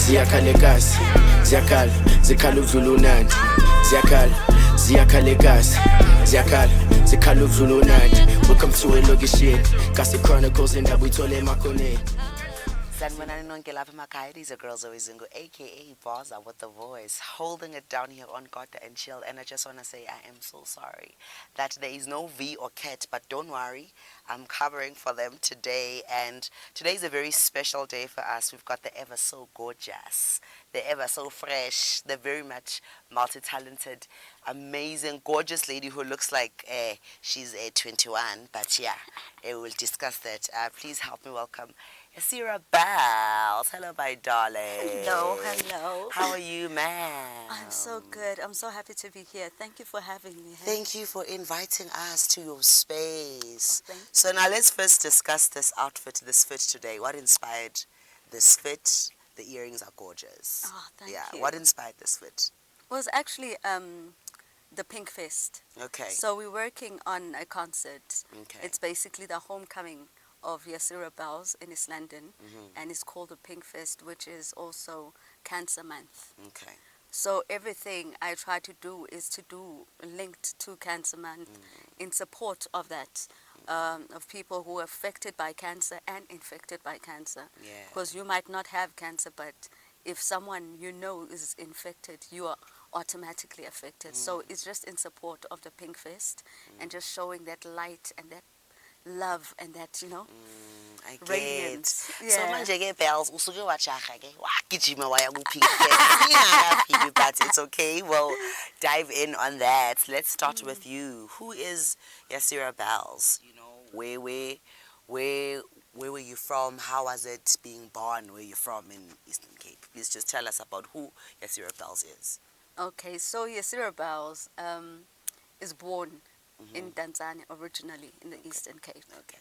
Ziyakhalekazi, ziyakhala, zikhala ukudlula unandi. Ziyakhalekazi, ziyakhala, zikhala ukudlula unandi. Welcome to a location, Kasi Chronicles indaba uyithole emakhoneni. Sanibonani nonke lapha emakhaya. These are Girls Owezingu, aka Bhozza with the voice, holding it down here on Kota and Chill. And I just want to say I am so sorry that there is no V or Cat, but don't worry, I'm covering for them today. And today is a very special day for us. We've got the ever so gorgeous, the ever so fresh, the very much multi-talented, amazing, gorgeous lady who looks like she's 21. But yeah, we'll discuss that. Please help me welcome Yasirah Bhelz. Hello, my darling. Hello. How are you, ma'am? I'm so good. I'm so happy to be here. Thank you for having me. Thank you for inviting us to your space. Oh, thank you. So now let's first discuss this outfit, this fit today. What inspired this fit? The earrings are gorgeous. Oh, thank you. you. What inspired this fit? Was actually the Pink Fest. Okay. So we're working on a concert. Okay. It's basically the homecoming of Yasirah Bhelz in East London, and it's called the Pink Fest, which is also Cancer Month. Okay. So everything I try to do is to do linked to Cancer Month in support of that, of people who are affected by cancer and infected by cancer. Yeah. Because you might not have cancer, but if someone you know is infected, you are automatically affected. So it's just in support of the Pink Fest and just showing that light and that love and that, you know, I radiance. get. So manje ke Bhelz usuke wajaga ke wagijima waya ku Pink Fest. But it's okay. We'll dive in on that. Let's start with you. Who is Yasirah Bhelz? You know, where were you from? How was it being born where you're from in Eastern Cape? Please just tell us about who Yasirah Bhelz is. Okay, so Yasirah Bhelz is born in Tanzania originally, in the Eastern Cape. Okay.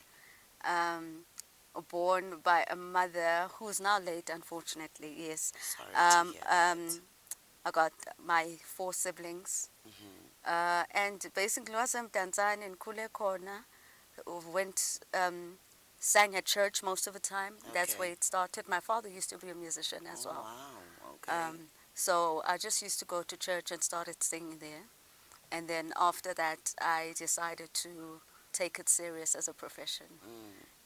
Born by a mother who's now late, unfortunately, yes. Sorry to hear that. I got my 4 siblings. And basically was in Tanzania in Kule Kona. Went, sang at church most of the time. That's Okay. where it started. My father used to be a musician as well. Wow, okay. So I just used to go to church and started singing there. And then after that, I decided to take it serious as a profession.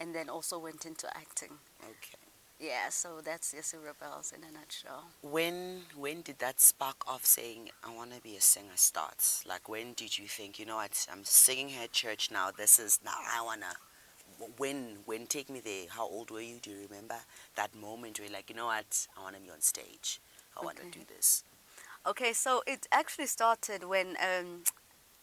And then also went into acting. Okay. Yeah, so that's Yasirah Bhelz in a nutshell. When did that spark of saying, I want to be a singer start? Like, when did you think, you know what, I'm singing here at church now, I want to, when, take me there, how old were you, do you remember that moment where you're like, you know what, I want to be on stage, I want to do this? Okay, so it actually started when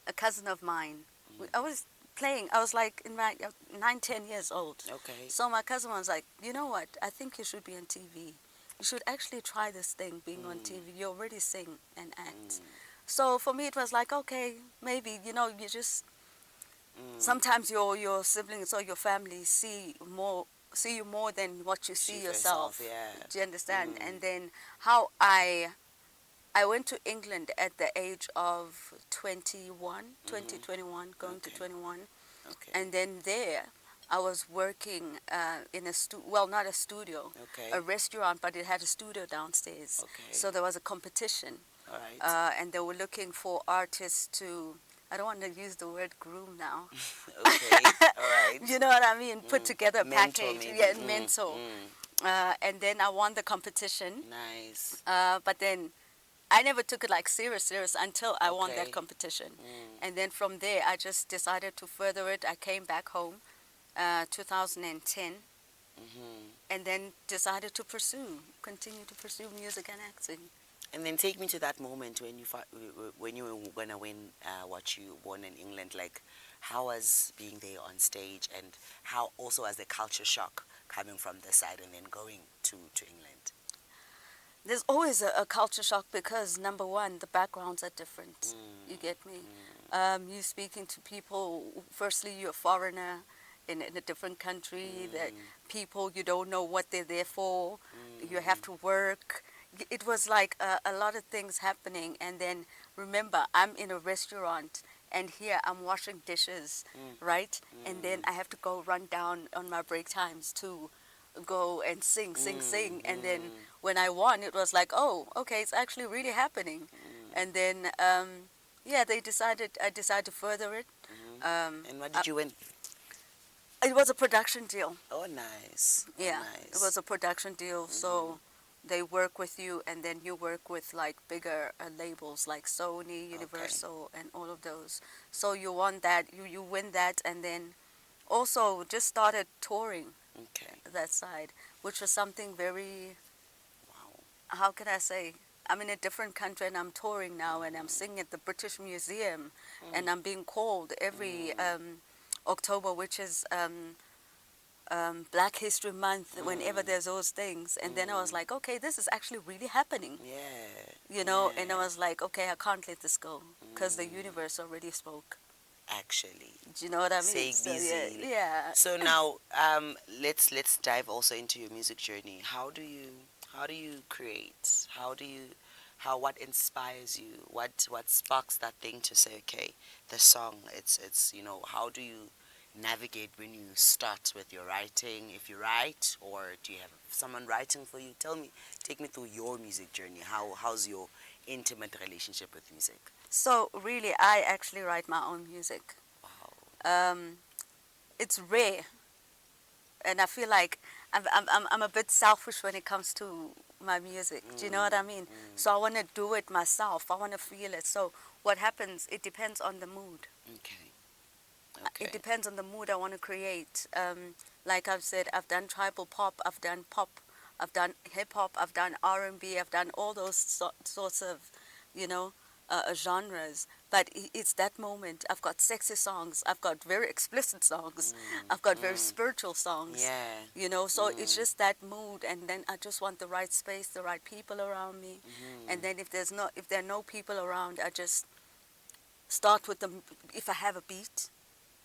a cousin of mine, I was playing, I was like in my 9-10 years old. Okay. So my cousin was like, you know what, I think you should be on TV. You should actually try this thing, being on TV. You already sing and act. So for me it was like, okay, maybe, you know, you just, sometimes your siblings or your family see you more than what you see yourself. Yeah. Do you understand? And then how I went to England at the age of 21, going to 21. Okay. And then there, I was working in a not a studio, Okay. a restaurant, but it had a studio downstairs. Okay. So there was a competition. All right. And they were looking for artists to, I don't want to use the word groom now. Okay. All right. You know what I mean? Put together a Mentor, package. maybe. Yeah, mentor. And then I won the competition. Nice. But then I never took it like serious until I won Okay. that competition. And then from there, I just decided to further it. I came back home 2010 and then decided to continue to pursue music and acting. And then take me to that moment when you were going to win what you won in England. Like, how was being there on stage, and how also was the culture shock coming from this side and then going to England? There's always a culture shock because, number one, the backgrounds are different. You get me? You're speaking to people, firstly, you're a foreigner in a different country, that people, you don't know what they're there for, you have to work. It was like a lot of things happening. And then, remember, I'm in a restaurant, and here I'm washing dishes, right? And then I have to go run down on my break times to go and sing. And then when I won, it was like, oh, okay, it's actually really happening. And then, yeah, I decided to further it. And what did you win? It was a production deal. Oh, nice. Yeah, Nice. it was a production deal. So they work with you, and then you work with like bigger labels like Sony, Universal, and all of those. So you won that, you win that, and then also just started touring Okay. that side, which was something very, Wow. how can I say? I'm in a different country and I'm touring now, and I'm singing at the British Museum, and I'm being called every October, which is Black History Month, whenever there's those things. And then I was like, okay, this is actually really happening, Yeah. you know. And I was like, okay, I can't let this go because the universe already spoke. Actually. Do you know what I mean? Saying So, busy. yeah. So now, let's dive also into your music journey. How do you create? What inspires you? What sparks that thing to say, okay, the song, it's how do you navigate when you start with your writing? If you write, or do you have someone writing for you? Take me through your music journey. How's your intimate relationship with music? So really, I actually write my own music. Wow. It's rare, and I feel like I'm a bit selfish when it comes to my music. Do you know what I mean? So I want to do it myself. I want to feel it. So what happens? It depends on the mood. Okay. It depends on the mood I want to create. Like I've said, I've done tribal pop, I've done pop, I've done hip hop, I've done R&B, I've done all those sorts of, genres. But it's that moment. I've got sexy songs, I've got very explicit songs, I've got very spiritual songs. Yeah. So it's just that mood, and then I just want the right space, the right people around me. And then if there are no people around, I just start with if I have a beat,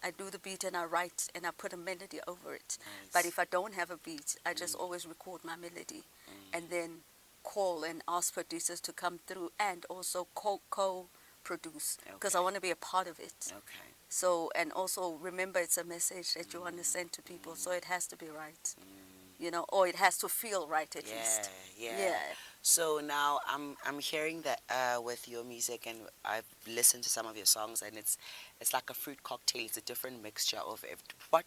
I do the beat and I write and I put a melody over it. Nice. But if I don't have a beat, I just always record my melody and then call and ask producers to come through and also co-produce, because I want to be a part of it. Okay. So, and also remember, it's a message that you want to send to people, so it has to be right, or it has to feel right at least. Yeah. So now I'm hearing that with your music, and I've listened to some of your songs, and it's like a fruit cocktail. It's a different mixture of it.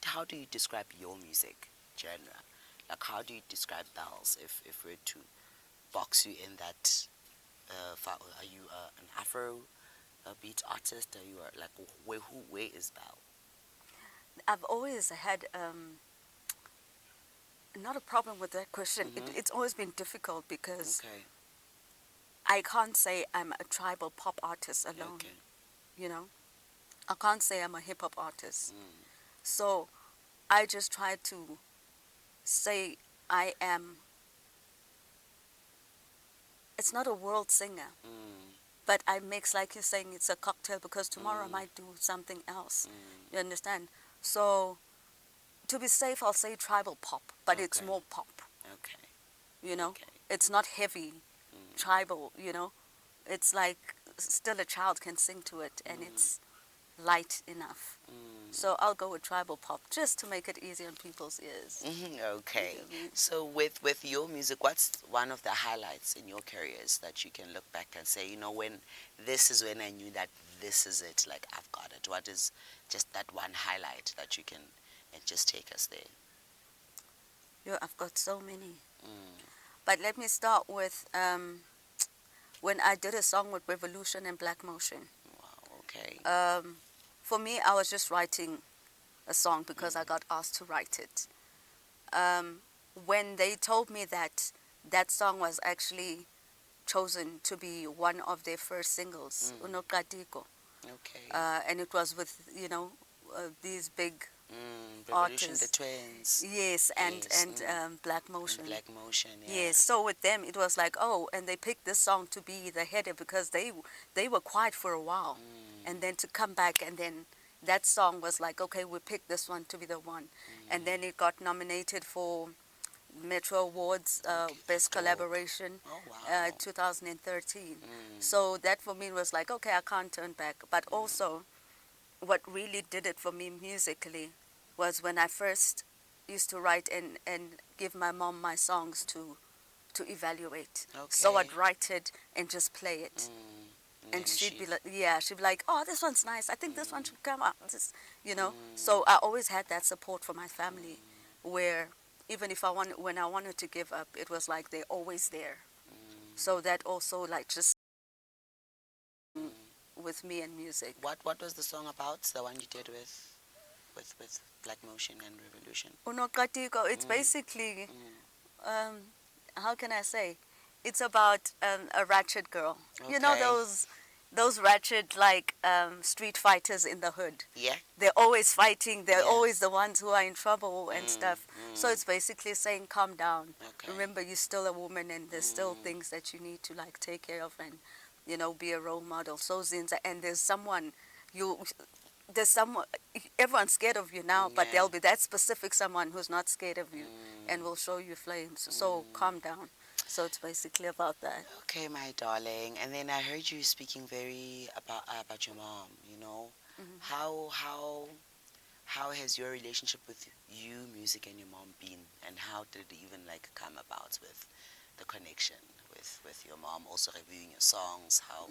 How do you describe your music genre? Like, how do you describe Bhelz if we're to box you in that? Are you an Afro beat artist? Are you like where is Bhelz? I've always had not a problem with that question. It's always been difficult because I can't say I'm a tribal pop artist alone. I can't say I'm a hip hop artist. So I just try to say I am. It's not a world singer, but I mix, like you're saying, it's a cocktail, because tomorrow I might do something else. You understand? So to be safe, I'll say tribal pop, but it's more pop. Okay. It's not heavy tribal. It's like still a child can sing to it, and it's light enough. So I'll go with tribal pop just to make it easy on people's ears. Okay. So with your music, what's one of the highlights in your careers that you can look back and say, when this is when I knew that this is it, like I've got it? What is just that one highlight that you can and just take us there? I've got so many. But let me start with when I did a song with Revolution and Black Motion. Wow, okay. For me, I was just writing a song because I got asked to write it. When they told me that song was actually chosen to be one of their first singles, Noqatiko. Okay. And it was with, these big Revolution, artists. the Twins. Yes, and Black Motion. And Black Motion, yeah. Yes, so with them it was like, and they picked this song to be the header because they were quiet for a while. And then to come back, and then that song was like, okay, we picked this one to be the one. And then it got nominated for Metro Awards, Best Collaboration, 2013. So that for me was like, okay, I can't turn back. But also, what really did it for me musically was when I first used to write and give my mom my songs to evaluate. So I'd write it and just play it. And she'd be like, yeah, she'd be like, oh, this one's nice. I think this one should come out. This, you know. So I always had that support from my family, where even if when I wanted to give up, it was like they're always there. So that also like just with me and music. What was the song about? The one you did with Black Motion and Revolution? Noqatiko, it's basically, how can I say? It's about a ratchet girl. You know those ratchet like street fighters in the hood. Yeah. They're always fighting. They're always the ones who are in trouble and stuff. So it's basically saying, calm down. Remember, you're still a woman, and there's still things that you need to like take care of, and you know, be a role model. So Zinza, and there's someone everyone's scared of you now, but there'll be that specific someone who's not scared of you and will show you flames. So calm down. So it's basically about that. Okay, my darling. And then I heard you speaking very about your mom. You know, how has your relationship with you, music, and your mom been, and how did it even like come about with the connection with your mom also reviewing your songs? How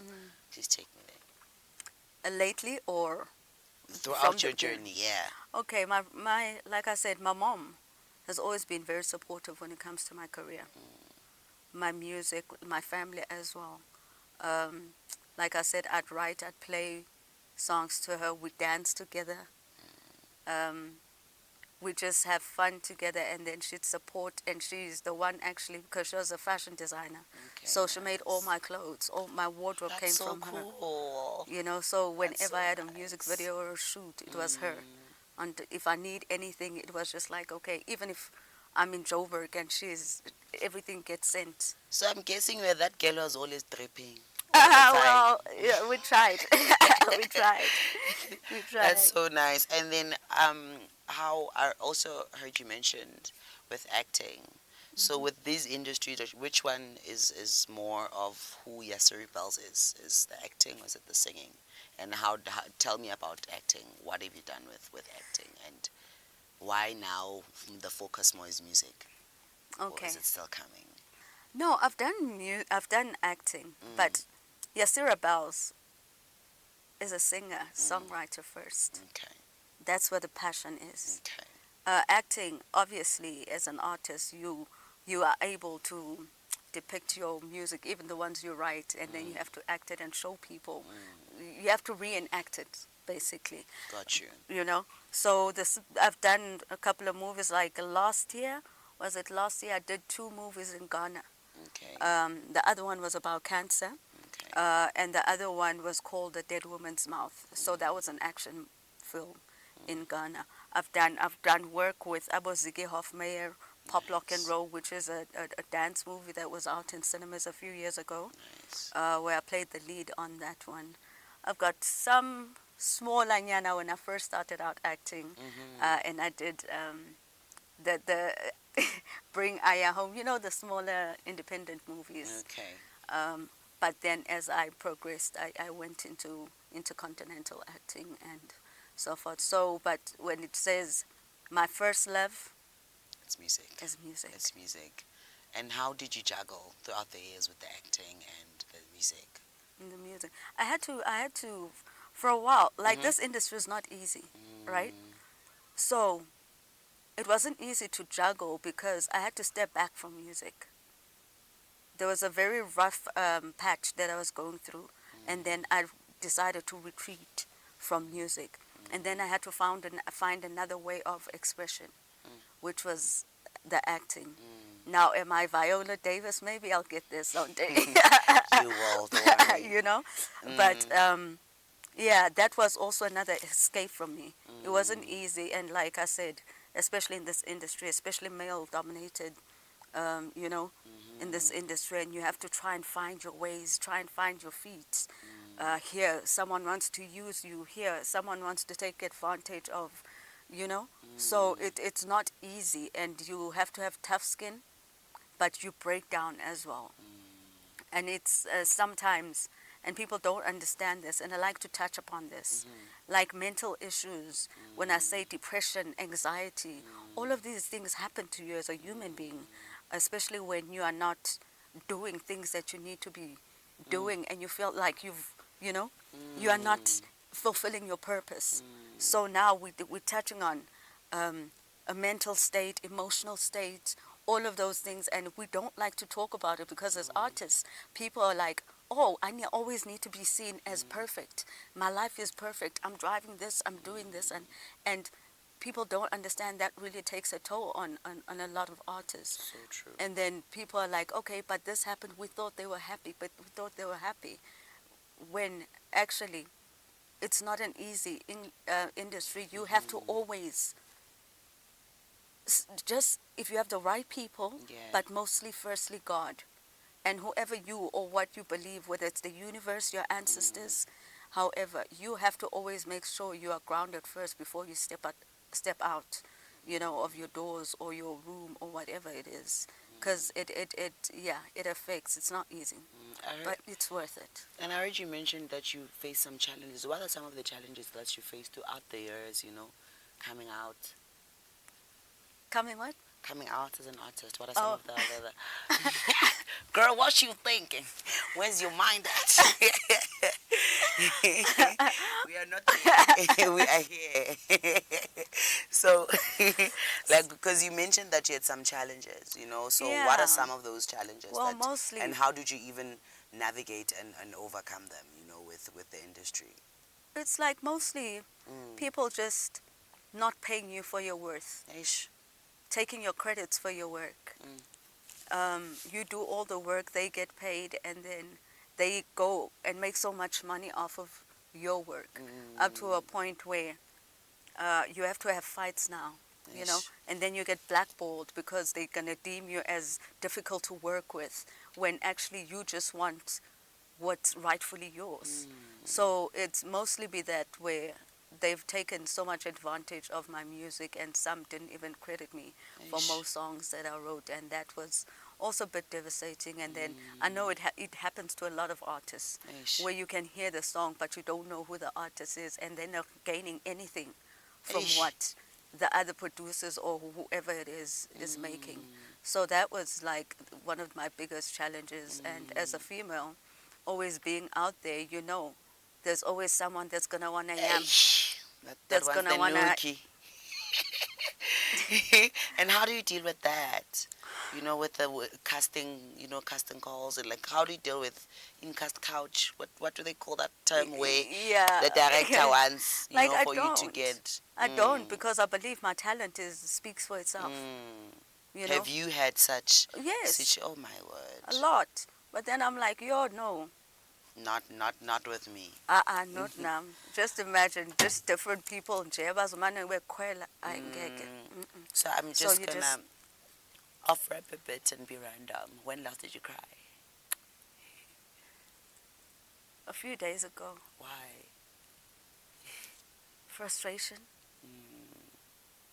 she's taking it Lately or throughout your journey? Yeah. Okay, my like I said, my mom has always been very supportive when it comes to my career. My music, my family as well. Like I said, I'd write, I'd play songs to her. We dance together. We just have fun together, and then she'd support, and she's the one actually, because she was a fashion designer. So she made all my clothes, all my wardrobe came from her. You know, so whenever I had a music video or a shoot, it was her. And if I need anything, it was just like, okay, even if I'm in Joburg and everything gets sent. So I'm guessing where that girl was always dripping. Well, yeah, we tried. we tried. That's so nice. And then how I also heard you mentioned with acting. So with these industries, which one is more of who Yasirah Bhelz is? Is the acting or is it the singing? And how tell me about acting. What have you done with acting, and why now the focus more is music? Okay. Or is it still coming? No, I've done acting, but Yasirah Bhelz is a singer, songwriter first. Okay. That's where the passion is. Okay. Acting, obviously, as an artist, you are able to depict your music, even the ones you write, and then you have to act it and show people. You have to reenact it, basically. Got you. You know? So I've done a couple of movies, like last year, I did 2 movies in Ghana. Okay. The other one was about cancer, Okay. and the other one was called The Dead Woman's Mouth. So that was an action film in Ghana. I've done work with Abozige Hofmeyer, Pop Lock and Roll, which is a dance movie that was out in cinemas a few years ago, where I played the lead on that one. I've got some small anyana when I first started out acting, and I did the Bring Aya Home, you know, the smaller independent movies. Okay. But then as I progressed, I went into intercontinental acting and so forth. So, but when it says my first love, It's music. is music. It's music. And how did you juggle throughout the years with the acting and the music? In the music, I had to, for a while. Like this industry is not easy, right? So, it wasn't easy to juggle because I had to step back from music. There was a very rough patch that I was going through, and then I decided to retreat from music, and then I had to find another way of expression, which was the acting. Now, am I Viola Davis? Maybe I'll get there someday. You will, don't worry. You know, but yeah, that was also another escape from me. It wasn't easy, and like I said, especially in this industry, especially male-dominated, you know, in this industry, and you have to try and find your ways, try and find your feet. Here, someone wants to use you. Here, someone wants to take advantage of, you know. So it's not easy, and you have to have tough skin, but you break down as well. And it's sometimes and people don't understand this, and I like to touch upon this. Like mental issues, when I say depression, anxiety, all of these things happen to you as a human being, especially when you are not doing things that you need to be doing, and you feel like you are not fulfilling your purpose. So now we're touching on a mental state, emotional state, all of those things, and we don't like to talk about it because as artists, people are like, oh, always need to be seen as perfect. My life is perfect. I'm driving this, I'm doing this, and people don't understand that really takes a toll on a lot of artists. So true. And then people are like, okay, but this happened, we thought they were happy, when actually it's not an easy industry. You have to always just, if you have the right people, but mostly firstly God, and whoever you or what you believe, whether it's the universe, your ancestors, however, you have to always make sure you are grounded first before you step out, of your doors or your room or whatever it is, because it affects. It's not easy, but it's worth it. And I heard you mention that you face some challenges. What are some of the challenges that you faced throughout the years, coming out? Coming what? Coming out as an artist. What are some of the other... Girl, what you thinking? Where's your mind at? We are not here. We are here. So, because you mentioned that you had some challenges, so what are some of those challenges? Well, mostly... And how did you even navigate and overcome them, with the industry? It's like mostly people just not paying you for your worth. Ish. Taking your credits for your work. You do all the work, they get paid, and then they go and make so much money off of your work, up to a point where you have to have fights now, and then you get blackballed because they're going to deem you as difficult to work with, when actually you just want what's rightfully yours. So it's mostly be that where they've taken so much advantage of my music, and some didn't even credit me for most songs that I wrote, and that was also a bit devastating. And then I know it happens to a lot of artists, where you can hear the song but you don't know who the artist is, and they're not gaining anything from what the other producers or whoever it is making. So that was like one of my biggest challenges. And as a female, always being out there, there's always someone that's gonna wanna yam. That's gonna wanna. And how do you deal with that? With the casting, casting calls, and how do you deal with in-cast couch? What do they call that term where the director wants for you to get? I don't, because I believe my talent speaks for itself. Have you had such? Yes. Oh my word. A lot, but then I'm like, no. Not with me. Not now. Just imagine, just different people. So I'm just gonna off-rap a bit and be random. When last did you cry? A few days ago. Why? Frustration.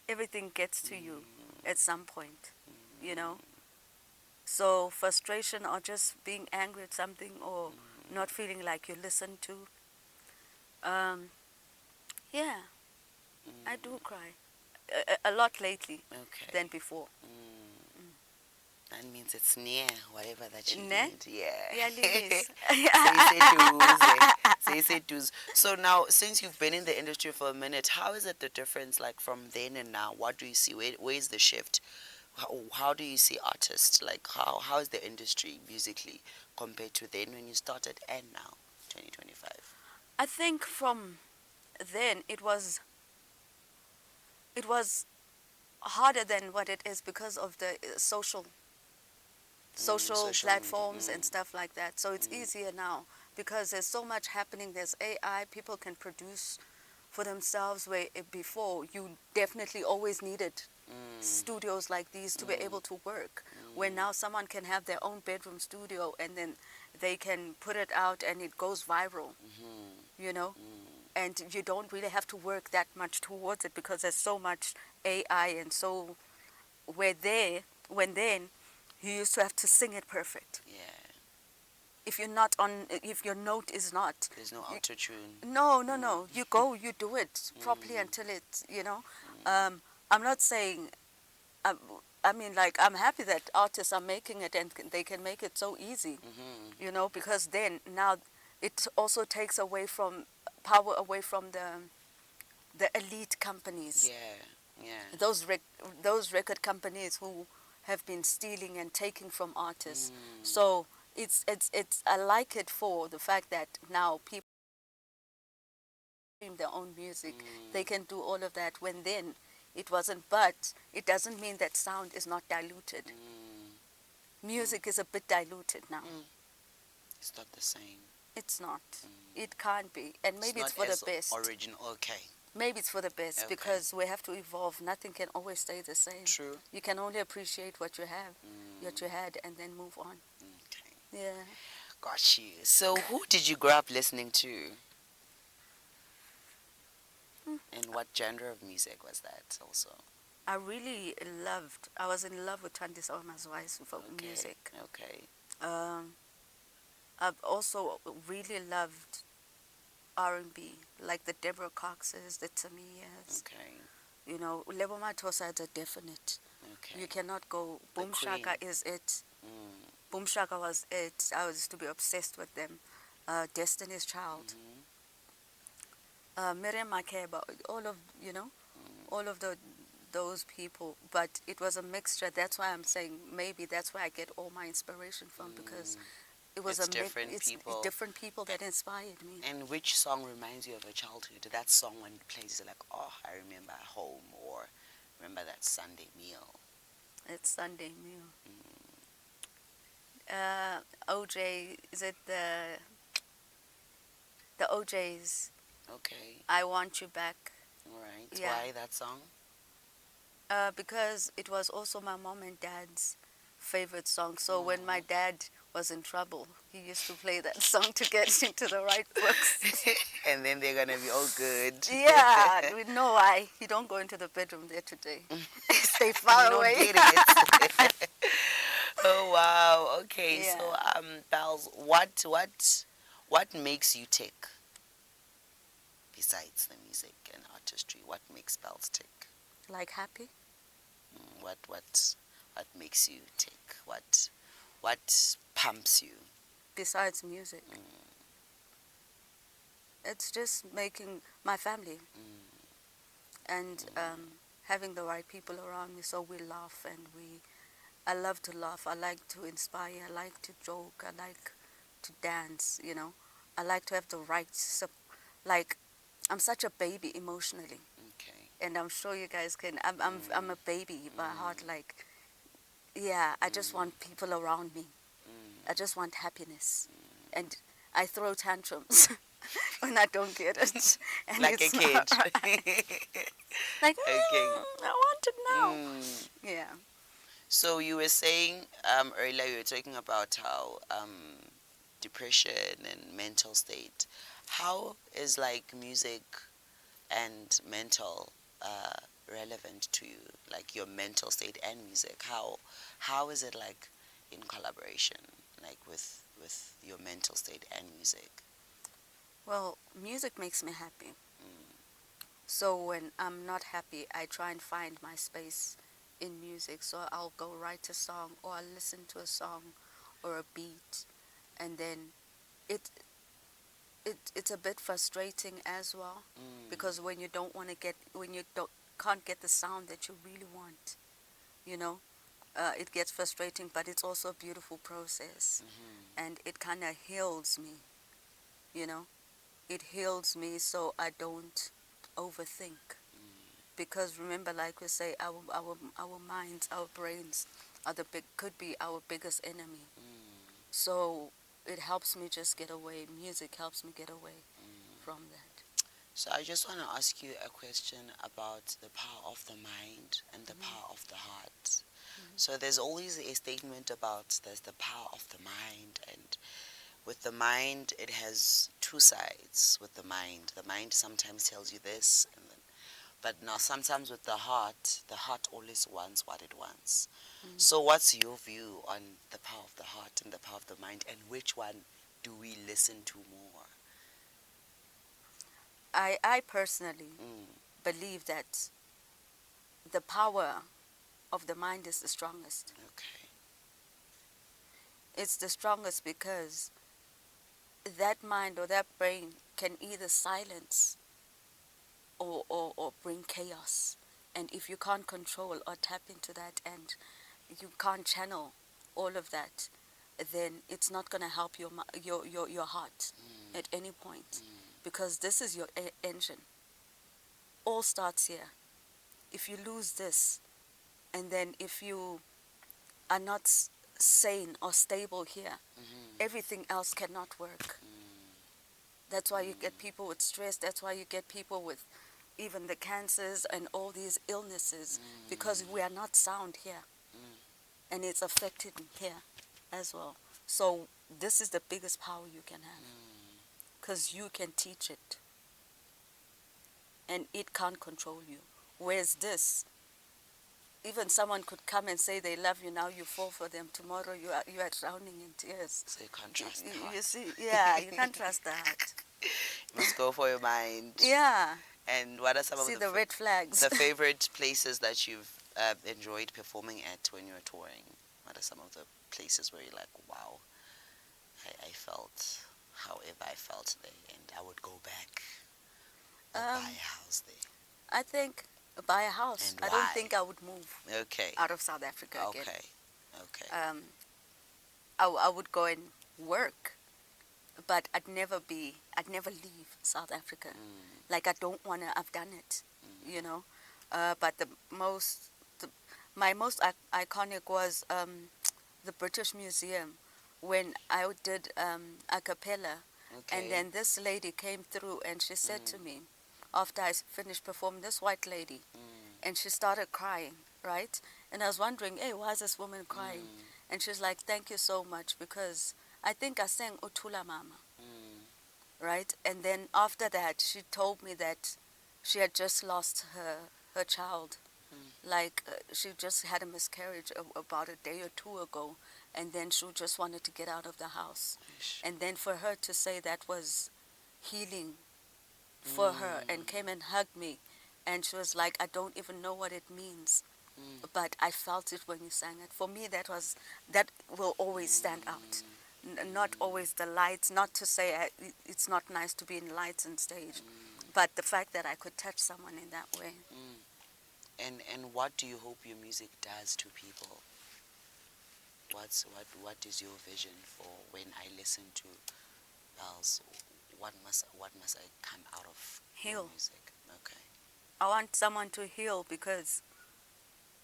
Everything gets to you at some point, So frustration, or just being angry at something, or not feeling like you're listened to. I do cry. A lot lately than before. That means it's near, whatever that you Ne? need. Yeah. Yeah, So now, since you've been in the industry for a minute, how is it the difference, from then and now? What do you see? Where is the shift? How do you see artists? How is the industry musically compared to then when you started and now, 2025? I think from then it was harder than what it is because of the social platforms and stuff like that. So it's easier now because there's so much happening. There's AI. People can produce for themselves, where before you definitely always needed studios like these to be able to work. Where now someone can have their own bedroom studio, and then they can put it out and it goes viral, and you don't really have to work that much towards it because there's so much AI. And so when then you used to have to sing it perfect. if you're not on, if your note is not, There's no auto tune. no, you go, you do it properly until it, I'm not saying, um, I mean, like, I'm happy that artists are making it and they can make it so easy, because then now it also takes away from power away from the elite companies. Yeah. Those record companies who have been stealing and taking from artists. So it's I like it for the fact that now people stream their own music. They can do all of that when then it wasn't. But it doesn't mean that sound is not diluted. Music is a bit diluted now. It's not the same. It's not. It can't be. And maybe it's for the best. Original. Okay. Maybe it's for the best because we have to evolve. Nothing can always stay the same. True. You can only appreciate what you have, what you had, and then move on. Okay. Yeah. Got you. So who did you grow up listening to? And what genre of music was that also? I was in love with Thandi Sawama's voice for music. Okay. I've also really loved R&B, like the Deborah Coxes, the Tamiyas. Okay. Lebo Mathosa is a definite. Okay. You cannot go. The Boom Shaka is it. Boom Shaka was it. I used to be obsessed with them. Destiny's Child. Miriam Makeba, all of those people. But it was a mixture. That's why I'm saying maybe that's where I get all my inspiration from, because it was people. Different people that inspired me. And which song reminds you of your childhood? That song when it plays, you're like, oh, I remember home, or remember that Sunday meal. It's Sunday meal. OJ, is it the OJ's? Okay. I Want You Back. All right. Yeah. Why that song? Because it was also my mom and dad's favorite song. So when my dad was in trouble, he used to play that song to get into the right books. And then they're gonna be all good. Yeah, we know why. You don't go into the bedroom there today. Stay far away. You're not getting it. Oh wow. Okay. Yeah. So Bhelz, what makes you tick? Besides the music and artistry, what makes Bhelz tick? Like happy? What makes you tick? What pumps you? Besides music. It's just making my family and having the right people around me, so we laugh and I love to laugh. I like to inspire. I like to joke. I like to dance. I like to have the right like. I'm such a baby emotionally. Okay. And I'm sure you guys can. I'm a baby by heart. Like, yeah, I just want people around me. I just want happiness, and I throw tantrums when I don't get it. And Like a kid. Like, Okay. I want it now. Yeah. So you were saying earlier, you were talking about how depression and mental state. How is like music and mental relevant to you, like your mental state and music? How is it like in collaboration, like with your mental state and music? Well, music makes me happy. So when I'm not happy, I try and find my space in music. So I'll go write a song, or I'll listen to a song or a beat, and then it's a bit frustrating as well, because when you can't get the sound that you really want, it gets frustrating. But it's also a beautiful process, and it kind of heals me. It heals me, so I don't overthink. Because remember, like we say, our minds, our brains could be our biggest enemy. So it helps me just get away. Music helps me get away from that. So I just want to ask you a question about the power of the mind and the power of the heart. So there's always a statement about there's the power of the mind, and with the mind it has two sides. With the mind sometimes tells you this, but now sometimes with the heart always wants what it wants. So what's your view on the power of the heart and the power of the mind, and which one do we listen to more? I personally Mm. believe that the power of the mind is the strongest. Okay. It's the strongest because that mind or that brain can either silence or bring chaos. And if you can't control or tap into that and you can't channel all of that, then it's not going to help your heart at any point, because this is your engine. All starts here. If you lose this, and then if you are not sane or stable here, everything else cannot work. That's why you get people with stress. That's why you get people with even the cancers and all these illnesses, because we are not sound here. And it's affected here as well. So this is the biggest power you can have, because you can teach it and it can't control you. Whereas this, even someone could come and say they love you, now you fall for them, tomorrow you are drowning in tears. So you can't trust the heart. You see, yeah, you can't trust the heart. You must go for your mind. Yeah. And what are some See of the red flags. the favorite places that you've enjoyed performing at when you're touring? What are some of the places where you're like, wow, I felt however I felt there, and I would go back or buy a house there? I think buy a house. And I don't why? think I would move Okay. out of South Africa again. Okay. I would go and work, but I'd never leave South Africa. Like, I don't want to, I've done it, you know. But my most iconic was the British Museum, when I did a cappella. Okay. And then this lady came through and she said to me, after I finished performing, this white lady, and she started crying, right? And I was wondering, hey, why is this woman crying? And she's like, thank you so much, because I think I sang Uthula Mama, right? And then after that, she told me that she had just lost her child. Like, she just had a miscarriage about a day or two ago, and then she just wanted to get out of the house. And then for her to say that was healing for her, and came and hugged me, and she was like, I don't even know what it means, but I felt it when you sang it. For me, that will always stand out. Not always the lights, not to say it's not nice to be in lights and stage, but the fact that I could touch someone in that way. And what do you hope your music does to people? What is your vision for when I listen to Bhelz? What must I come out of your Heal. music? Okay. I want someone to heal, because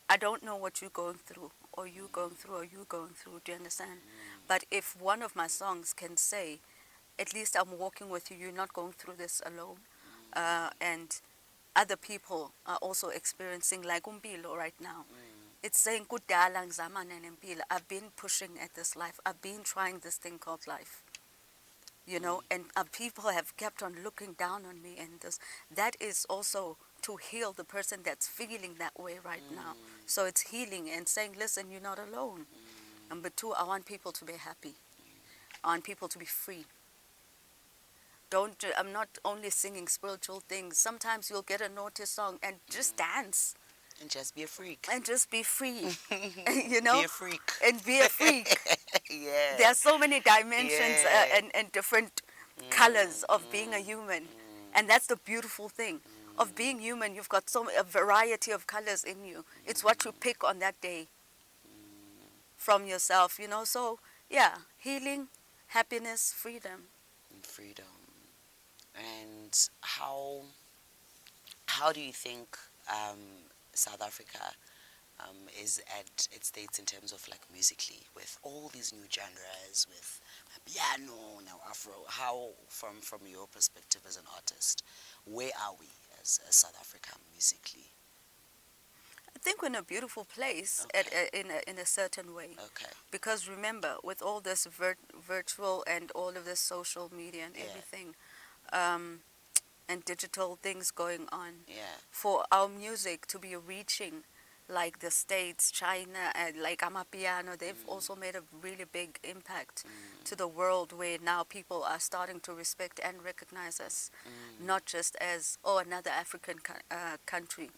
I don't know what you're going through, or you going through, or you going through. Do you understand? But if one of my songs can say, at least I'm walking with you, you're not going through this alone, and other people are also experiencing, like Umpilo right now. It's saying, "Kudala ngizamana nempilo." I've been pushing at this life. I've been trying this thing called life. You know, and people have kept on looking down on me, and that is also to heal the person that's feeling that way right now. So it's healing and saying, listen, you're not alone. Number two, I want people to be happy. I want people to be free. I'm not only singing spiritual things. Sometimes you'll get a naughty song and just dance. And just be a freak. And just be free. You know? Be a freak. And be a freak. Yeah. There are so many dimensions and different colors of being a human. And that's the beautiful thing. Of being human, you've got a variety of colors in you. It's what you pick on that day from yourself, you know. So, yeah, healing, happiness, freedom. Freedom. And how do you think South Africa is at its states in terms of like musically, with all these new genres, with piano, now Afro? How, from your perspective as an artist, where are we as South Africa musically? I think we're in a beautiful place, in a certain way. Okay. Because remember, with all this virtual and all of this social media and everything, and digital things going on, for our music to be reaching like the States, China, and like Amapiano, they've also made a really big impact to the world, where now people are starting to respect and recognize us, not just as, oh, another African country,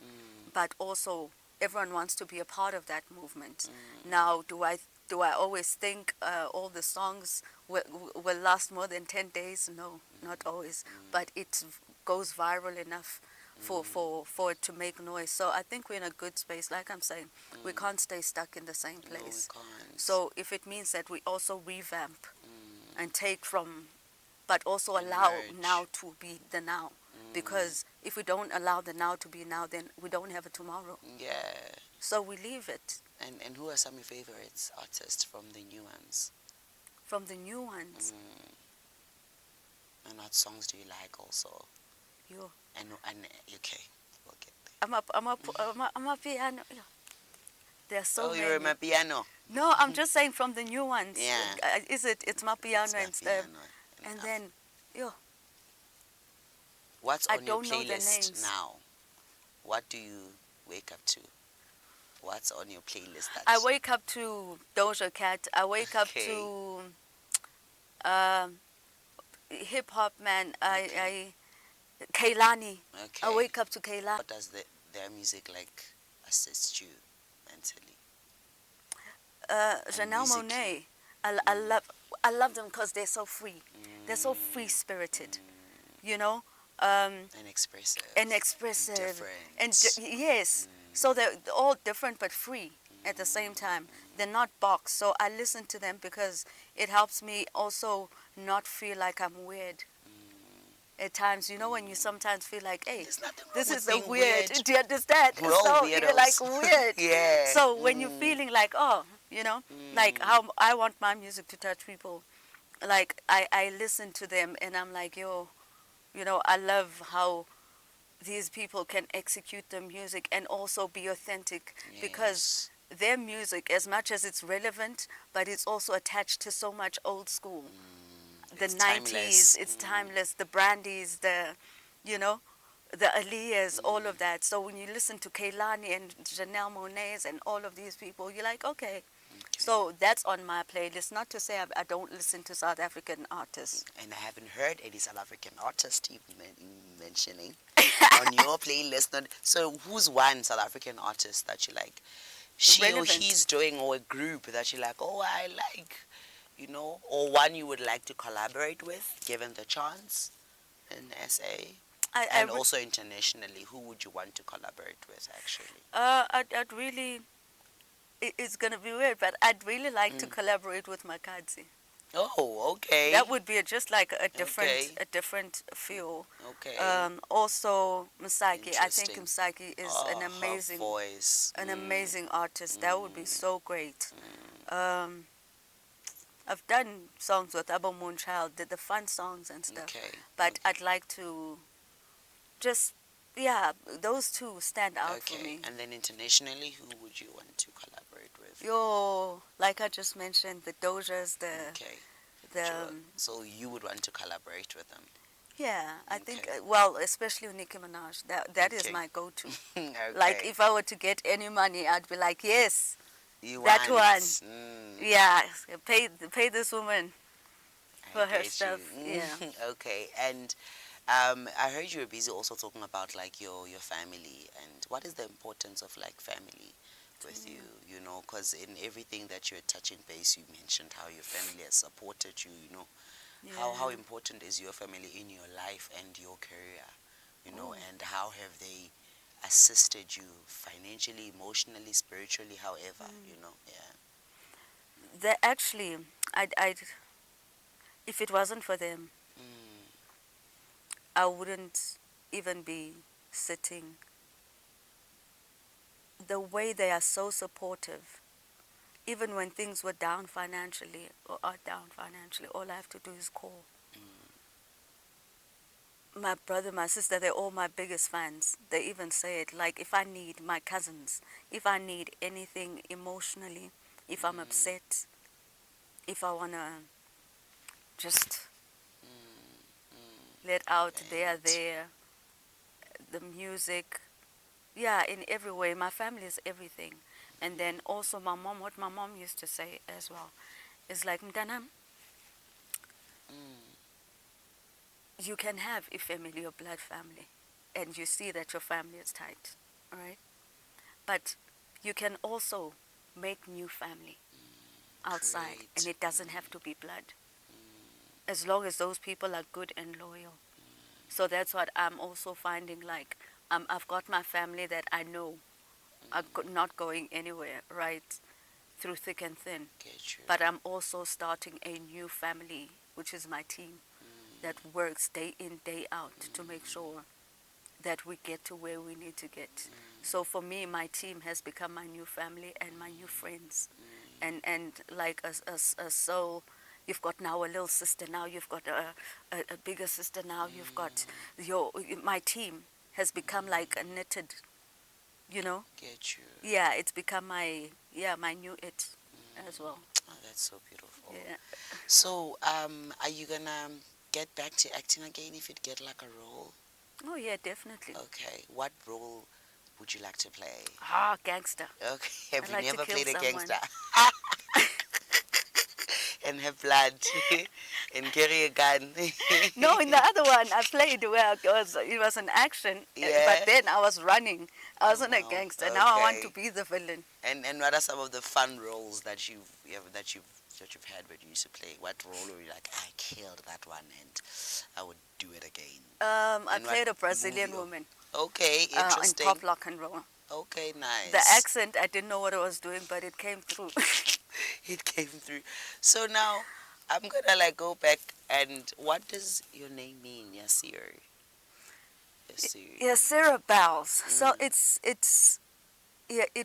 but also everyone wants to be a part of that movement. Now, do I always think all the songs will last more than 10 days? No, not always. But it goes viral enough for it to make noise. So I think we're in a good space. Like I'm saying, we can't stay stuck in the same place. No, we can't. So if it means that we also revamp and take from, but also allow now to be the now. Because if we don't allow the now to be now, then we don't have a tomorrow. Yeah. So we leave it. And who are some of your favorites artists from the new ones? From the new ones. And what songs do you like also? Yo. And okay, we'll get there. I'm a piano. There are so many. Oh, you're my piano. No, I'm just saying from the new ones. Yeah. It's my piano and stuff. And then, yo. What's on your don't know the playlist names. now? What do you wake up to? What's on your playlist? I wake up to Doja Cat. I wake up to hip hop, man. I Kehlani. Okay. I wake up to Kehlani. What does their music like assist you mentally? Janelle Monáe. I love them because they're so free. They're so free spirited. You know. And expressive. Different. And different. yes. So they're all different but free at the same time. They're not boxed. So I listen to them because it helps me also not feel like I'm weird. At times, you know, when you sometimes feel like, hey, this is a weird. Do you understand? We're all so you're like weird. Yeah. So when you're feeling like, oh, you know, like how I want my music to touch people, like I listen to them and I'm like, yo, you know, I love how these people can execute the music and also be authentic, because their music, as much as it's relevant, but it's also attached to so much old school. The It's 90s, timeless. it's timeless. The Brandies, you know, the Aliyahs, all of that. So when you listen to Kehlani and Janelle Monáe and all of these people, you're like, okay. So that's on my playlist. Not to say I don't listen to South African artists. And I haven't heard any South African artist even mentioning on your playlist. So who's one South African artist that you like? She Relevant. or he's doing, or a group that you like, oh, I like, you know, or one you would like to collaborate with, given the chance in SA? And also internationally, who would you want to collaborate with, actually? I'd really, it's going to be weird, but I'd really like to collaborate with Makadzi. Oh, okay. That would be just like a different feel. Okay. Also, Msaki. I think Interesting. Msaki is an amazing her voice. an amazing artist. That would be so great. I've done songs with Abo Moonchild, did the fun songs and stuff. Okay. But I'd like to just, those two stand out for me. And then internationally, who would you want to collaborate with? Yo, like I just mentioned, the Dojas, Okay. the Sure. So you would want to collaborate with them? yeah, I think, Okay. well, especially with Nicki Minaj, that is Okay. my go-to. Okay. Like, if I were to get any money, I'd be like, yes, You that want- one. Yeah, pay this woman for I her get stuff. you. Yeah. Okay. And I heard you were busy also talking about like your family, and what is the importance of like family with you, you know, because in everything that you're touching base, you mentioned how your family has supported you, you know. How important is your family in your life and your career, you know, and how have they assisted you financially, emotionally, spiritually, however, you know? They actually, I'd if it wasn't for them, I wouldn't even be sitting. The way they are so supportive, even when things were down financially or are down financially, all I have to do is call. My brother, my sister, they're all my biggest fans. They even say it, like if I need, my cousins, if I need anything emotionally, if I'm upset, if I want to just let out, they are there. The music, yeah, in every way. My family is everything. And then also my mom, what my mom used to say as well, is like, Mtanam, Mm. you can have a family, your blood family, and you see that your family is tight, all right? But you can also make new family outside, and Great. it doesn't have to be blood, as long as those people are good and loyal. So that's what I'm also finding, like, I've got my family that I know are not going anywhere, right, through thick and thin. Get you. But I'm also starting a new family, which is my team, that works day in, day out to make sure that we get to where we need to get. So for me, my team has become my new family and my new friends. And like a soul, you've got now a little sister, now you've got a bigger sister, now you've got my team has become like a knitted, you know? Get you. Yeah, it's become my new it as well. Oh, that's so beautiful. Yeah. So, are you gonna get back to acting again if you'd get like a role? Oh yeah, definitely. Okay. What role would you like to play? Gangster. Okay. Have I you like to never kill played a someone. gangster? And have blood and carry a gun? No, in the other one I played well because it was an action. Yeah. But then I was running. I wasn't a Wow. gangster. Now I want to Okay. be the villain. And what are some of the fun roles that you've had when you used to play? What role were you like? I killed that one, and I would do it again. I And what played a Brazilian movie or- woman Okay, in interesting. pop rock and roll. Okay, nice. The accent, I didn't know what I was doing, but it came through. It came through. So now I'm gonna like go back and what does your name mean, Yasir? Yasir. Yasirah Bhelz. So it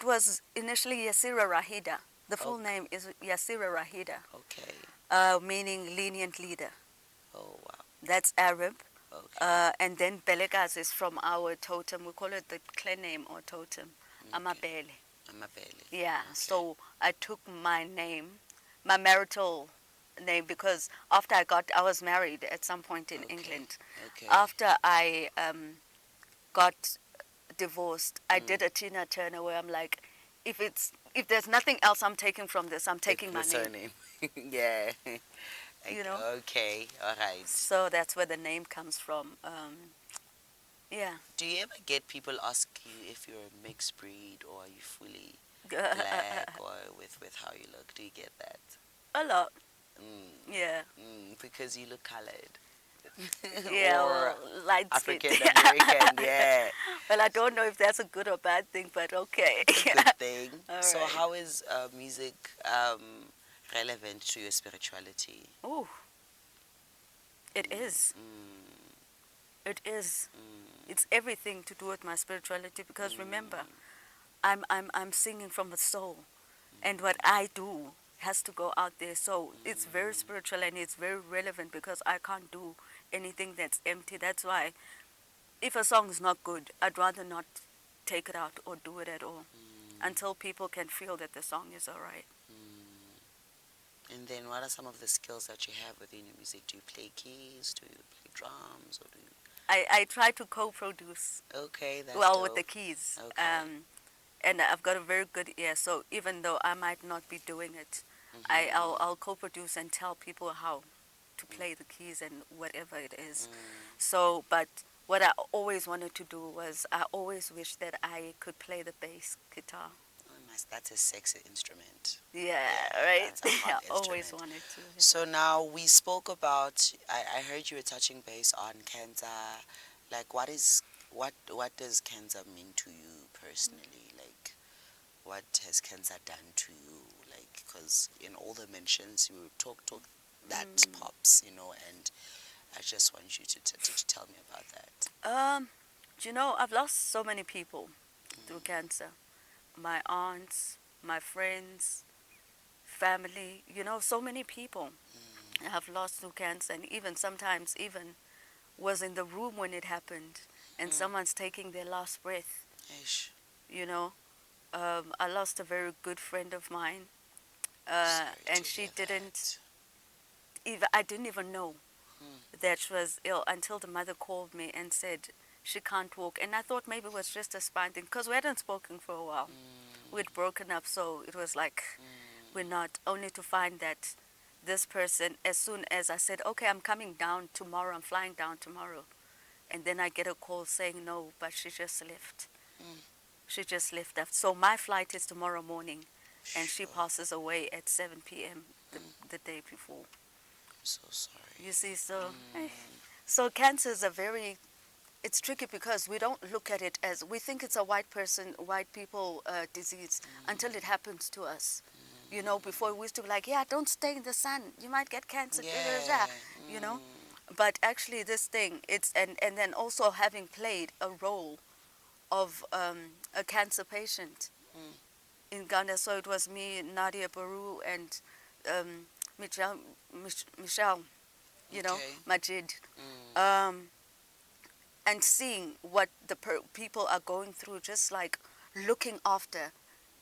was initially Yasirah Rahida. The full name is Yasirah Rahida, Okay. meaning lenient leader. Oh wow. That's Arab. Okay. And then Belegas is from our totem. We call it the clan name or totem. Amabele. Amabele. Yeah. Okay. So I took my name, my marital name, because after I was married at some point in Okay. England. Okay. After I got divorced, I did a Tina Turner where I'm like, if there's nothing else I'm taking from this, I'm taking my the name. surname. Yeah. You know? Okay. All right. So that's where the name comes from. Yeah. Do you ever get people ask you if you're a mixed breed or are you fully black or with how you look? Do you get that? A lot. Mm, Yeah. because you look colored. Yeah. Or Well, light skin. African American, yeah. Well, I don't know if that's a good or bad thing, but okay. Good thing. All So right. how is music relevant to your spirituality? Ooh. It is. Mm, It is. mm, It's everything to do with my spirituality because remember, I'm singing from the soul, and what I do has to go out there. So it's very spiritual and it's very relevant because I can't do anything that's empty. That's why if a song is not good, I'd rather not take it out or do it at all until people can feel that the song is alright. And then what are some of the skills that you have within your music? Do you play keys? Do you play drums? Or do you... I try to co-produce Okay, that's well dope. with the keys. Okay. And I've got a very good ear, so even though I might not be doing it, I'll co-produce and tell people how to play the keys and whatever it is. So, but what I always wanted to do was I always wished that I could play the bass guitar. Oh, nice. That's a sexy instrument. Yeah, Yeah, right? that's a hot I always instrument. wanted to. So now we spoke about, I heard you were touching base on cancer. Like what does cancer mean to you personally? Like what has cancer done to you? Like, because in all the mentions you talk that pops, and I just want you to tell me about that. You know, I've lost so many people through cancer. My aunts, my friends, family, so many people I have lost through cancer, and even sometimes was in the room when it happened and someone's taking their last breath. Ish. I lost a very good friend of mine, Sorry and to she hear didn't even, I didn't even know that she was ill until the mother called me and said she can't walk. And I thought maybe it was just a spine thing because we hadn't spoken for a while. We'd broken up, so it was like we're not. Only to find that this person, as soon as I said, okay, I'm coming down tomorrow, I'm flying down tomorrow, and then I get a call saying no, but she just left. She just left. So my flight is tomorrow morning, and she passes away at 7 p.m. The day before. I'm so sorry. You see, so cancer is it's tricky because we don't look at it as, we think it's a white people disease until it happens to us. You know, before we used to be like, yeah, don't stay in the sun, you might get cancer, you know. But actually this thing, and then also having played a role of a cancer patient in Ghana. So it was me, Nadia Baru, and Michelle, you know, Majid. And seeing what the people are going through, just like looking after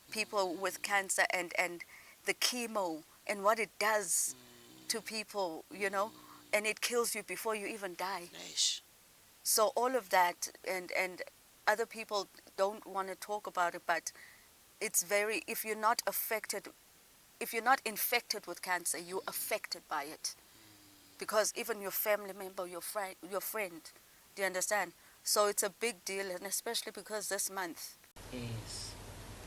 people with cancer and the chemo and what it does to people, you know, and it kills you before you even die. So all of that, and other people don't want to talk about it, but it's very, if you're not infected with cancer, you're affected by it. Because even your family member, your friend, do you understand? So it's a big deal, and especially because this month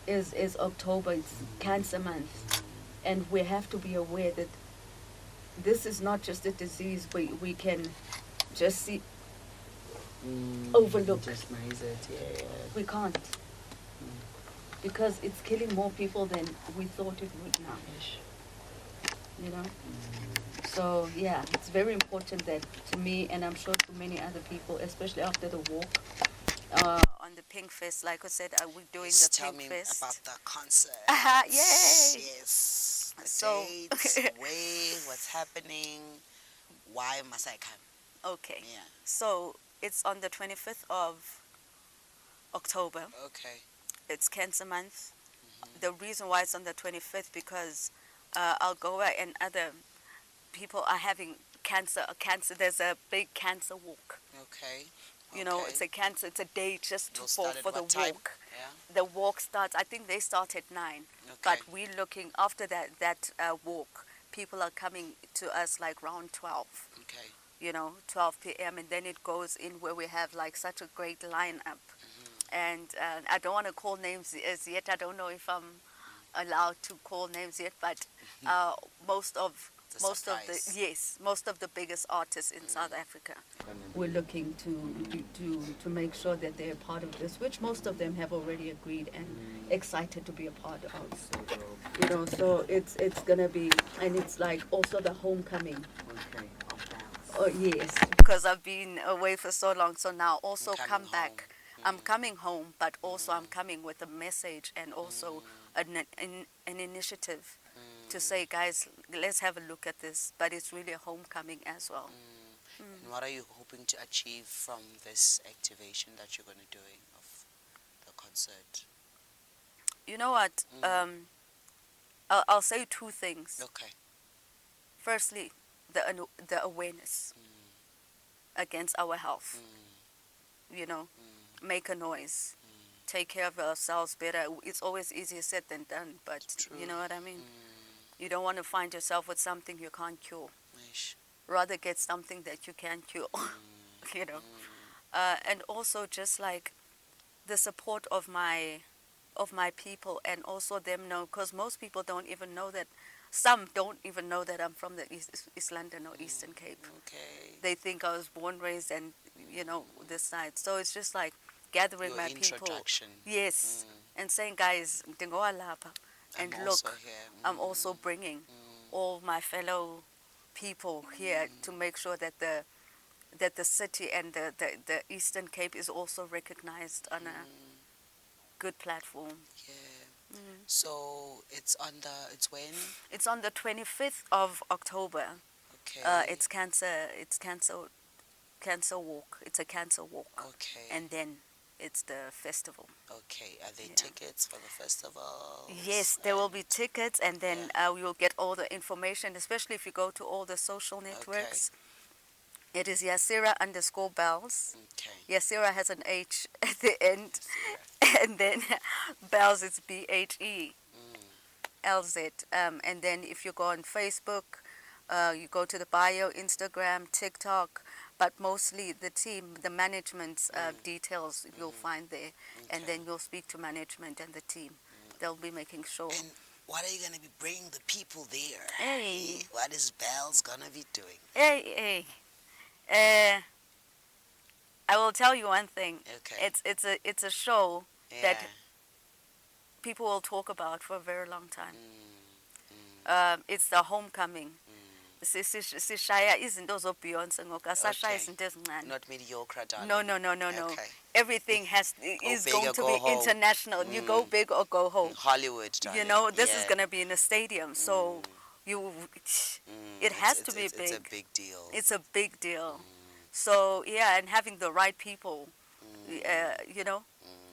is October, it's Cancer Month. And we have to be aware that this is not just a disease we can just see, overlook. Just nice it, yeah. We can't. Because it's killing more people than we thought it would now. You know? So, yeah, it's very important that to me, and I'm sure to many other people, especially after the walk, on the Pink Fest, like I said, we're doing the Pink Fest. Tell me about the concert. Yay! Yes. The dates, where, what's happening, why must I come? Okay. Yeah. So, it's on the 25th of October. Okay. It's Cancer Month. The reason why it's on the 25th, because Algoa and other people are having cancer. There's a big cancer walk. Okay. You know, it's a day just for the time? walk. Yeah. The walk starts, I think they start at 9. Okay. But we're looking, after that walk, people are coming to us like around 12. Okay. You know, 12 p.m. And then it goes in where we have like such a great lineup. And I don't want to call names as yet. I don't know if I'm allowed to call names yet, but most of the biggest artists in South Africa. We're looking to make sure that they're part of this, which most of them have already agreed and excited to be a part of. You know, so it's gonna be, and it's like also the homecoming. Okay. Oh yes, because I've been away for so long. So now also come back. I'm coming home, but also I'm coming with a message and also an initiative to say, guys, let's have a look at this. But it's really a homecoming as well. And what are you hoping to achieve from this activation that you're going to be doing of the concert? You know what? I'll say 2 things. Okay. Firstly, the awareness against our health. You know, make a noise. Take care of ourselves better. It's always easier said than done, but True. You know what I mean? You don't want to find yourself with something you can't cure. Ish. Rather get something that you can cure, you know. And also just like the support of my people, and also them know, because most people don't even know that, some don't even know that I'm from the East London or Eastern Cape. Okay. They think I was born, raised, and, you know, this side. So it's just like gathering Your my introduction. people. Yes. And saying, guys, Dingoa Lapa. And I'm look, also here. I'm also bringing all my fellow people here to make sure that the city and the Eastern Cape is also recognized on a good platform. Yeah. So it's when? It's on the 25th of October. Okay. It's cancer walk. It's a cancer walk. Okay. And then it's the festival. Okay. Are there tickets for the festival? Yes, there will be tickets, and then we will get all the information, especially if you go to all the social networks. It is Yasirah_Bhelz. Okay. Yasirah has an H at the end, and then Bhelz is BHELZ. And then if you go on Facebook, you go to the bio, Instagram, TikTok, but mostly the team, the management's details you'll find there, and then you'll speak to management and the team. They'll be making sure. And what are you going to be bringing the people there? Hey. What is Bhelz going to be doing? Hey. I will tell you one thing. Okay. It's a show that Yeah. people will talk about for a very long time. It's the homecoming. Sishaya izinto zo Beyonce ngoku asashaya izinto ezincane. Not mediocre, darling. No. Okay. Everything is big going or to go be home. international. You go big or go home. Hollywood, darling. You know, this is Yeah. going to be in a stadium, so it has to be big. It's a big deal. It's a big deal. So yeah, and having the right people, you know,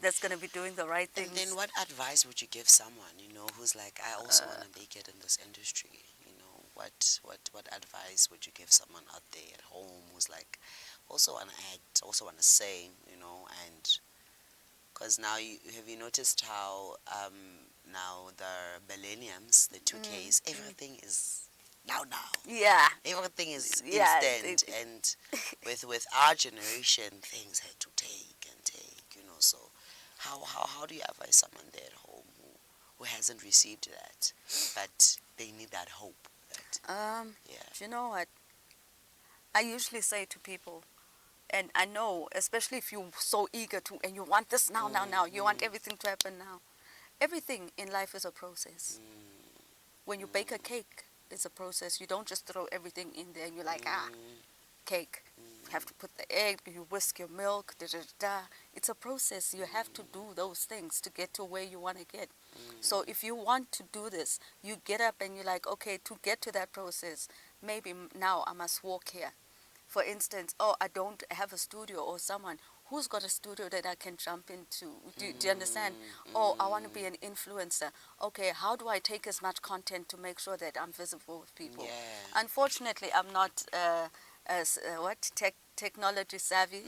that's going to be doing the right things. And then what advice would you give someone, you know, who's like, I also want to make it in this industry? You know, what advice would you give someone out there at home who's like, also want to act, also want to sing, you know, and because now have you noticed how now the millenniums, the 2Ks, everything is now. Yeah. Everything is Yeah, instant, and with our generation, things had to take, you know. So, how do you advise someone there at home who hasn't received that, but they need that hope? That, Do you know what? I usually say to people, and I know, especially if you're so eager to, and you want this now, you want everything to happen now. Everything in life is a process. When you bake a cake, it's a process. You don't just throw everything in there and you're like, cake. You have to put the egg, you whisk your milk, It's a process. You have to do those things to get to where you want to get. So if you want to do this, you get up and you're like, okay, to get to that process, maybe now I must walk here. For instance, I don't have a studio or someone who's got a studio that I can jump into. Do you understand? I want to be an influencer. Okay, how do I take as much content to make sure that I'm visible with people? Yeah. Unfortunately, I'm not technology savvy.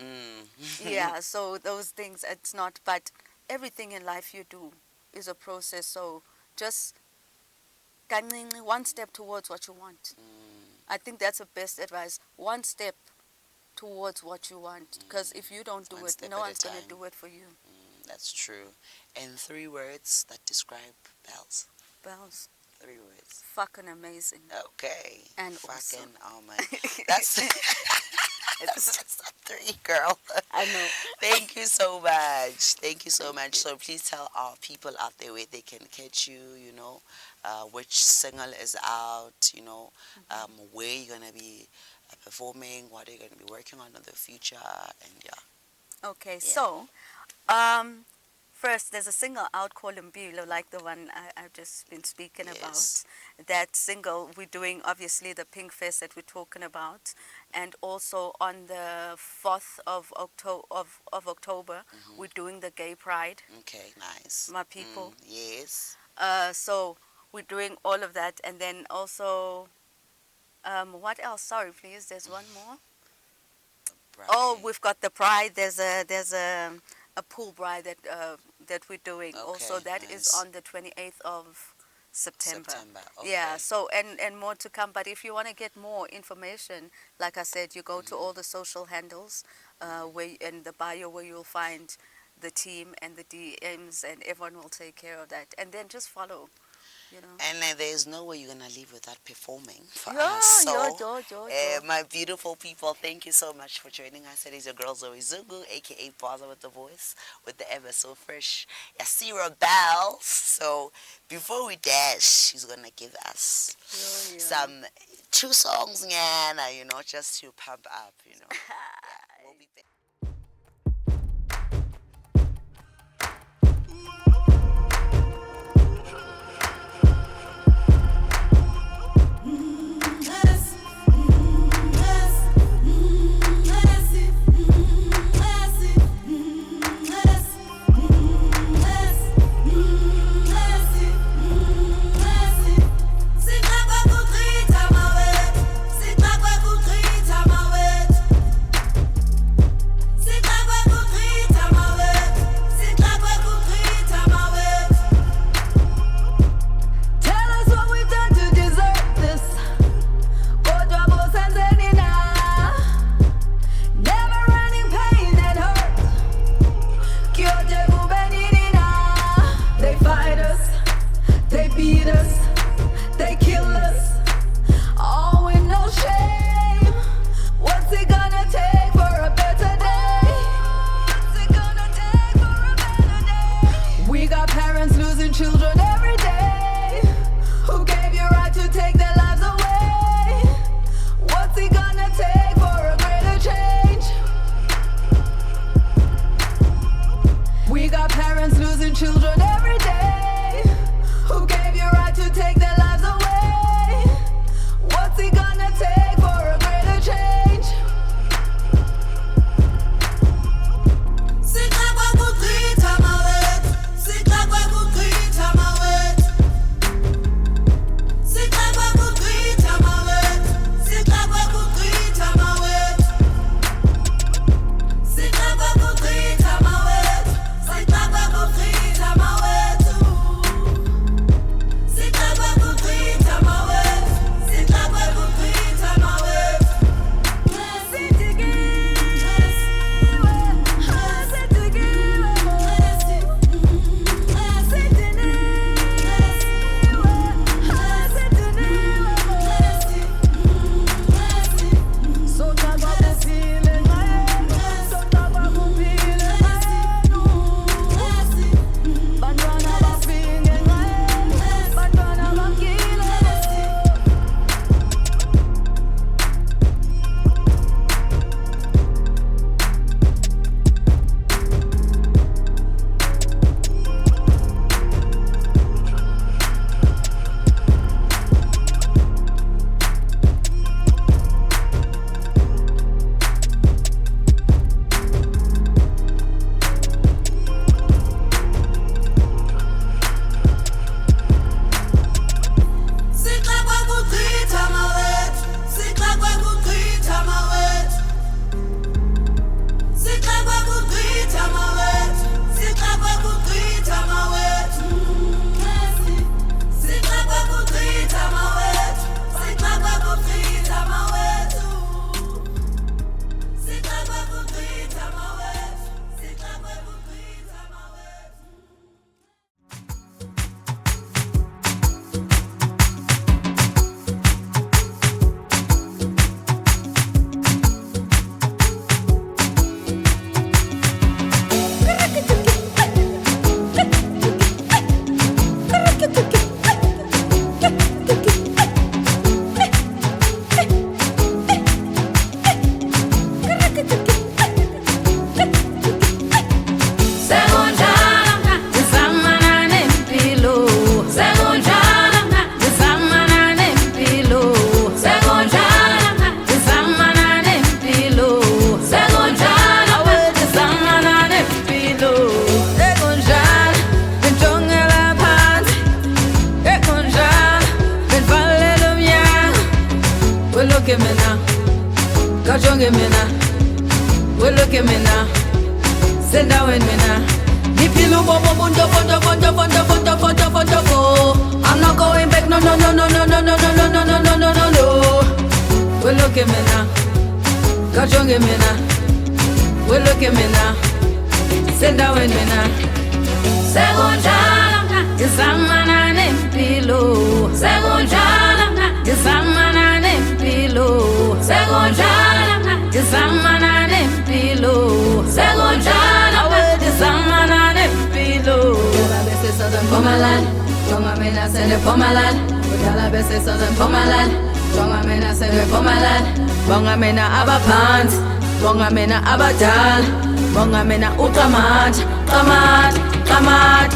Yeah, so those things, it's not. But everything in life you do is a process. So just one step towards what you want. I think that's the best advice. One step towards what you want. Because if you don't do it, no one's going to do it for you. That's true. And 3 words that describe Bhelz. Bhelz. 3 words. Fucking amazing. Okay. And fucking, awesome. oh my. That's just a 3, girl. I know. Thank you so much. Thank you so much. So please tell our people out there where they can catch you, you know, which single is out, you know, where you're going to be performing, what are you going to be working on in the future, and yeah. Okay, so first there's a single out called Mbilo, like the one I've just been speaking about. That single we're doing, obviously, the Pink Fest that we're talking about, and also on the 4th of October, we're doing the Gay Pride. Okay, nice. My people. Yes. So we're doing all of that, and then also, what else? Sorry, please. There's one more. Oh, we've got the Pride. There's a pool bride that we're doing. Okay, also, that is nice. on the 28th of September. Okay. Yeah. So and more to come. But if you want to get more information, like I said, you go to all the social handles, where in the bio where you'll find the team and the DMs, and everyone will take care of that. And then just follow. You know. And there's no way you're going to leave without performing for us. So, my beautiful people, thank you so much for joining us. It is your girl Zoe Zungu, a.k.a. Bhozza with the voice, with the ever so fresh Yasirah Bhelz. So before we dash, she's going to give us some 2 songs, you know, just to pump up, you know. Yeah, we'll be back. Sit back, kajonge mina, we look at me now, send down with me now. Dipilu bobo bunto foto foto foto foto foto foto fo. I'm not going back, no no no no no no no no no no no no no no no. We look at me now, kajonge mina, we look at me now, send down with me now. Segunjala, isamana nempilo. Segunjala, isamana nempilo. Segunjala, isamana nempilo. Segunjala, isamana nempilo. Ujala bese southern Pomaland, jonga mena sende Pomaland. Ujala bese southern Pomaland, jonga mena sende Pomaland. Bonga mena abaphansi, bonga mena abadala, bonga mena uqamat, qamat, qamat.